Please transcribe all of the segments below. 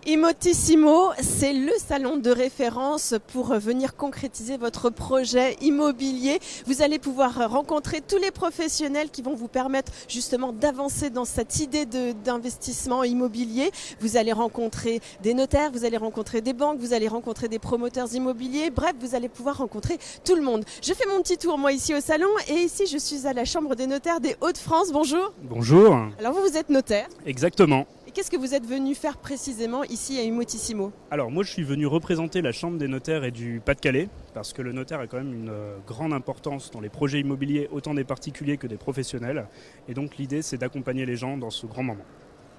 Immotissimo, c'est le salon de référence pour venir concrétiser votre projet immobilier. Vous allez pouvoir rencontrer tous les professionnels qui vont vous permettre justement d'avancer dans cette idée d'investissement immobilier. Vous allez rencontrer des notaires, vous allez rencontrer des banques, vous allez rencontrer des promoteurs immobiliers. Bref, vous allez pouvoir rencontrer tout le monde. Je fais mon petit tour moi ici au salon et ici je suis à la Chambre des notaires des Hauts-de-France. Bonjour. Bonjour. Alors vous êtes notaire. Exactement. Qu'est-ce que vous êtes venu faire précisément ici à Immotissimo? Alors moi je suis venu représenter la Chambre des notaires et du Pas-de-Calais parce que le notaire a quand même une grande importance dans les projets immobiliers, autant des particuliers que des professionnels. Et donc l'idée c'est d'accompagner les gens dans ce grand moment.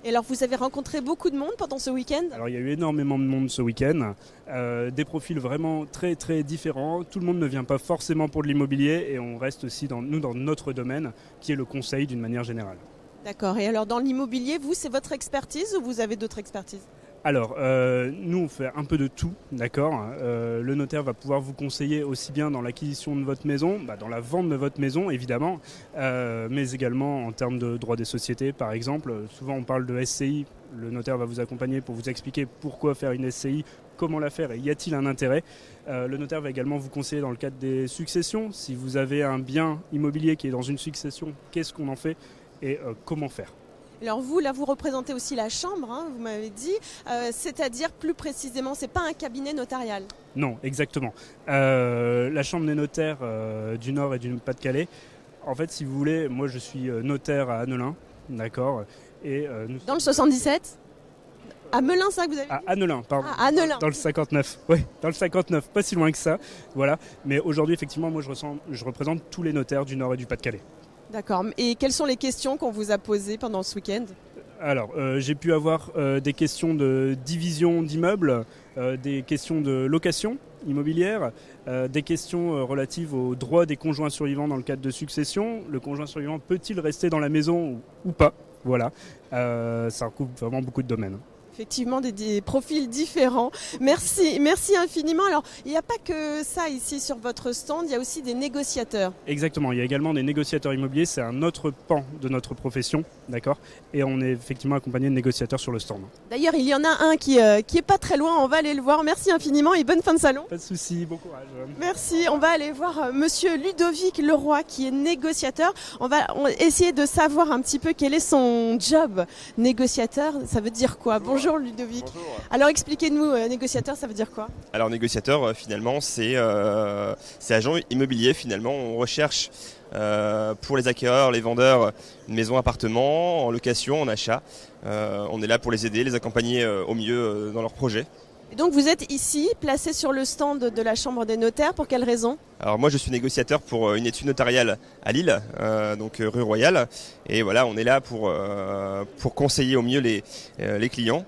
Et alors vous avez rencontré beaucoup de monde pendant ce week-end? Alors il y a eu énormément de monde ce week-end, des profils vraiment très très différents. Tout le monde ne vient pas forcément pour de l'immobilier et on reste aussi dans notre domaine qui est le conseil d'une manière générale. D'accord. Et alors dans l'immobilier, vous, c'est votre expertise ou vous avez d'autres expertises? Alors, nous on fait un peu de tout, d'accord. Le notaire va pouvoir vous conseiller aussi bien dans l'acquisition de votre maison, dans la vente de votre maison évidemment, mais également en termes de droit des sociétés par exemple. Souvent on parle de SCI, le notaire va vous accompagner pour vous expliquer pourquoi faire une SCI, comment la faire et y a-t-il un intérêt. Le notaire va également vous conseiller dans le cadre des successions. Si vous avez un bien immobilier qui est dans une succession, qu'est-ce qu'on en fait et comment faire. Alors vous, là, vous représentez aussi la Chambre, hein, vous m'avez dit, c'est-à-dire plus précisément, c'est pas un cabinet notarial? Non, exactement. La Chambre des notaires du Nord et du Pas-de-Calais, en fait, si vous voulez, moi je suis notaire à Annelin, d'accord. Et dans le 77? À Melun, ça que vous avez dit? À Annelin, pardon. Ah, Annelin. Dans le 59, oui, dans le 59, pas si loin que ça, voilà. Mais aujourd'hui, effectivement, moi je représente tous les notaires du Nord et du Pas-de-Calais. D'accord. Et quelles sont les questions qu'on vous a posées pendant ce week-end? Alors, j'ai pu avoir des questions de division d'immeubles, des questions de location immobilière, des questions relatives aux droits des conjoints survivants dans le cadre de succession. Le conjoint survivant peut-il rester dans la maison ou pas? Voilà, ça recoupe vraiment beaucoup de domaines. Effectivement, des profils différents. Merci infiniment. Alors, il n'y a pas que ça ici sur votre stand, il y a aussi des négociateurs. Exactement, il y a également des négociateurs immobiliers, c'est un autre pan de notre profession, d'accord. Et on est effectivement accompagné de négociateurs sur le stand. D'ailleurs, il y en a un qui est pas très loin, on va aller le voir. Merci infiniment et bonne fin de salon. Pas de souci, bon courage. Merci, on va aller voir monsieur Ludovic Leroy qui est négociateur. On va essayer de savoir un petit peu quel est son job. Négociateur, ça veut dire quoi? Bonjour Ludovic. Bonjour. Alors expliquez-nous, négociateur, ça veut dire quoi? Alors négociateur, finalement, c'est agent immobilier. Finalement, on recherche pour les acquéreurs, les vendeurs, une maison, appartement, en location, en achat. On est là pour les aider, les accompagner au mieux dans leurs projets. Et donc vous êtes ici, placé sur le stand de la Chambre des notaires, pour quelle raison? Alors moi je suis négociateur pour une étude notariale à Lille, donc rue Royale. Et voilà, on est là pour conseiller au mieux les clients.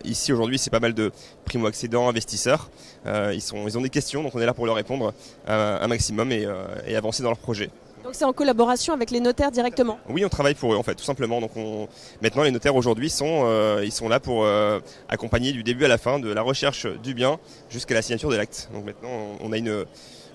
Ici aujourd'hui c'est pas mal de primo-accédants, investisseurs. Ils ont des questions, donc on est là pour leur répondre un maximum et avancer dans leur projet. Donc c'est en collaboration avec les notaires directement? Oui, on travaille pour eux en fait, tout simplement. Donc maintenant les notaires aujourd'hui sont là pour accompagner du début à la fin, de la recherche du bien jusqu'à la signature de l'acte. Donc maintenant on a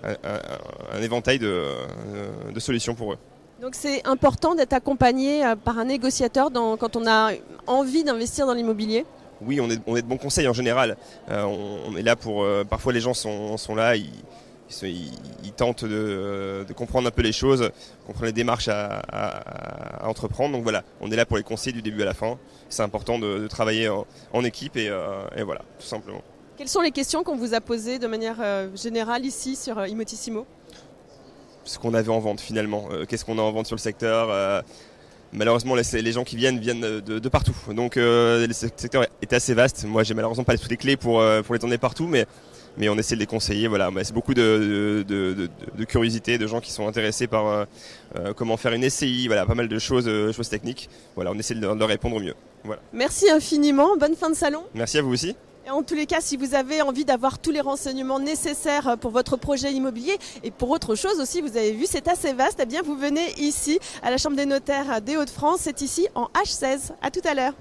un éventail de solutions pour eux. Donc c'est important d'être accompagné par un négociateur quand on a envie d'investir dans l'immobilier? Oui, on est de bons conseils en général. On est là pour... parfois les gens sont là, ils tentent de comprendre un peu les choses, comprendre les démarches à entreprendre. Donc voilà, on est là pour les conseiller du début à la fin. C'est important de travailler en équipe et voilà, tout simplement. Quelles sont les questions qu'on vous a posées de manière générale ici sur Immotissimo? Ce qu'on avait en vente finalement, qu'est-ce qu'on a en vente sur le secteur. Malheureusement, les gens qui viennent de partout. Donc le secteur est assez vaste. Moi, j'ai malheureusement pas toutes les clés pour les emmener partout, mais on essaie de les conseiller. Voilà, c'est beaucoup de curiosité, de gens qui sont intéressés par comment faire une SCI. Voilà, pas mal de choses techniques. Voilà, on essaie de leur répondre au mieux. Voilà. Merci infiniment. Bonne fin de salon. Merci à vous aussi. Et en tous les cas, si vous avez envie d'avoir tous les renseignements nécessaires pour votre projet immobilier et pour autre chose aussi, vous avez vu, c'est assez vaste, eh bien vous venez ici à la Chambre des notaires des Hauts-de-France. C'est ici en H16. À tout à l'heure.